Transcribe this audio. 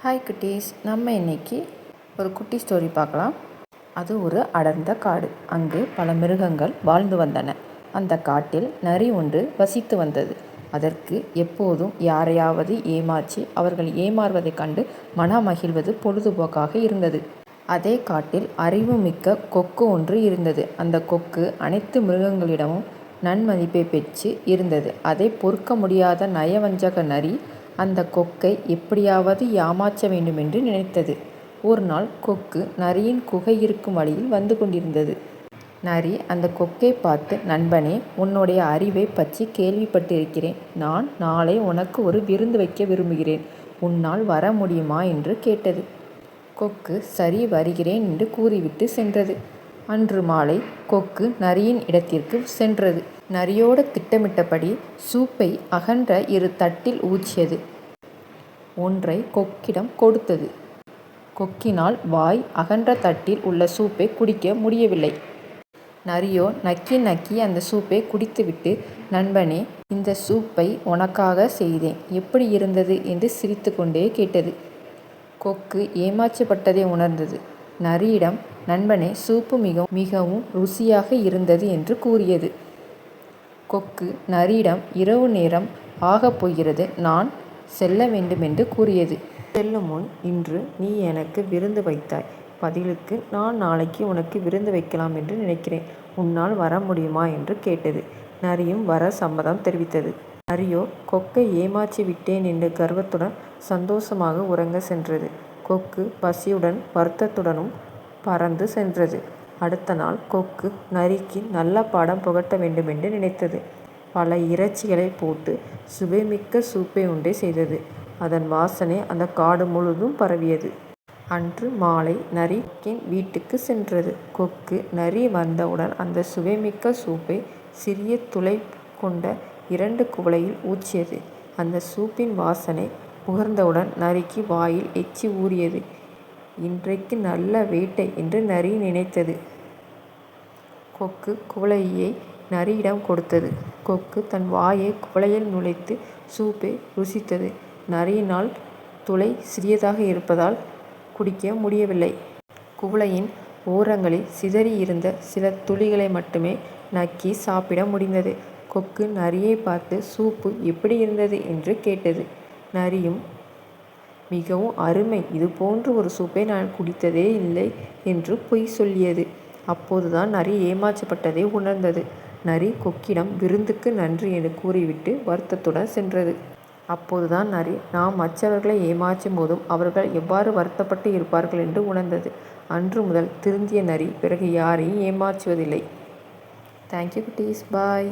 Hi குட்டீஸ், நம்ம இன்னைக்கு ஒரு குட்டி ஸ்டோரி பார்க்கலாம். அது ஒரு அடர்ந்த காடு. அங்கு பல மிருகங்கள் வாழ்ந்து வந்தன. அந்த காட்டில் நரி ஒன்று வசித்து வந்தது. அதற்கு எப்போதும் யாரையாவது ஏமாற்றி அவர்கள் ஏமாறுவதைக் கண்டு மனமகிழ்வது பொழுதுபோக்காக இருந்தது. அதே காட்டில் அறிவுமிக்க கொக்கு ஒன்று இருந்தது. அந்த கொக்கு அனைத்து மிருகங்களிடமும் நன்மதிப்பை பெற்று இருந்தது. அதை பொறுக்க முடியாத நயவஞ்சக நரி அந்த கொக்கை எப்படியாவது ஏமாற்ற வேண்டுமென்று நினைத்தது. ஒரு நாள் கொக்கு நரியின் குகை இருக்கும் வழியில் வந்து கொண்டிருந்தது. நரி அந்த கொக்கை பார்த்து, நண்பனே, உன்னுடைய அறிவை பற்றி கேள்விப்பட்டிருக்கிறேன். நான் நாளை உனக்கு ஒரு விருந்து வைக்க விரும்புகிறேன். உன்னால் வர முடியுமா என்று கேட்டது. கொக்கு சரி, வருகிறேன் என்று கூறிவிட்டு சென்றது. அன்று மாலை கொக்கு நரியின் இடத்திற்கு சென்றது. நரியோடு திட்டமிட்டபடி சூப்பை அகன்ற 2 தட்டில் ஊற்றியது. ஒன்றை கொக்கிடம் கொடுத்தது. கொக்கினால் வாய் அகன்ற தட்டில் உள்ள சூப்பை குடிக்க முடியவில்லை. நரியோ நக்கி நக்கி அந்த சூப்பை குடித்துவிட்டு, நண்பனே, இந்த சூப்பை உனக்காக செய்தேன், எப்படி இருந்தது என்று சிரித்து கொண்டே கேட்டது. கொக்கு ஏமாற்றப்பட்டதை உணர்ந்தது. நரியிடம், நண்பனே, சூப்பு மிகவும் ருசியாக இருந்தது என்று கூறியது. கொக்கு நரியிடம், இரவு நேரம் ஆகப் போகிறது, நான் செல்ல வேண்டுமென்று கூறியது. செல்லும் முன், இன்று நீ எனக்கு விருந்து வைத்தாய். பதிலுக்கு நான் நாளைக்கு உனக்கு விருந்து வைக்கலாம் என்று நினைக்கிறேன். உன்னால் வர முடியுமா என்று கேட்டது. நரியும் வர சம்மதம் தெரிவித்தது. நரியோ கொக்கை ஏமாற்றி விட்டேன் என்ற கர்வத்துடன் சந்தோஷமாக உறங்க சென்றது. கொக்கு பசியுடன் வருத்தத்துடனும் பறந்து சென்றது. அடுத்த நாள் கொக்கு நரிக்கு நல்ல பாடம் புகட்ட வேண்டுமென்று நினைத்தது. பல இறைச்சிகளை போட்டு சுவைமிக்க சூப்பை உண்டை செய்தது. அதன் வாசனை அந்த காடு முழுதும் பரவியது. அன்று மாலை நரி கொக்கின் வீட்டுக்கு சென்றது. கொக்கு நரி வந்தவுடன் அந்த சுவைமிக்க சூப்பை சிறிய துளை கொண்ட 2 குவளையில் ஊற்றியது. அந்த சூப்பின் வாசனை முகர்ந்தவுடன் நரிக்கு வாயில் எச்சி ஊறியது. இன்றைக்கு நல்ல வேட்டை என்று நரி நினைத்தது. கொக்கு குவளையை நரியிடம் கொடுத்தது. கொக்கு தன் வாயை குவளையில் நுழைத்து சூப்பை ருசித்தது. நரியினால் துளை சிறியதாக இருப்பதால் குடிக்க முடியவில்லை. குவளையின் ஓரங்களில் சிதறி இருந்த சில துளிகளை மட்டுமே நக்கி சாப்பிட முடிந்தது. கொக்கு நரியை பார்த்து, சூப்பு எப்படி இருந்தது என்று கேட்டது. நரியும், மிகவும் அருமை, இது போன்று ஒரு சூப்பை நான் குடித்ததே இல்லை என்று பொய் சொல்லியது. அப்போதுதான் நரி ஏமாற்றப்பட்டதை உணர்ந்தது. நரி கொக்கிடம் விருந்துக்கு நன்றி என்று கூறிவிட்டு வருத்தத்துடன் சென்றது. அப்போதுதான் நரி நாம் மற்றவர்களை ஏமாற்றும் போதும் அவர்கள் எவ்வாறு வருத்தப்பட்டு இருப்பார்கள் என்று உணர்ந்தது. அன்று முதல் திருந்திய நரி பிறகு யாரையும் ஏமாற்றுவதில்லை. தேங்க்யூ குட்டீஸ், பாய்.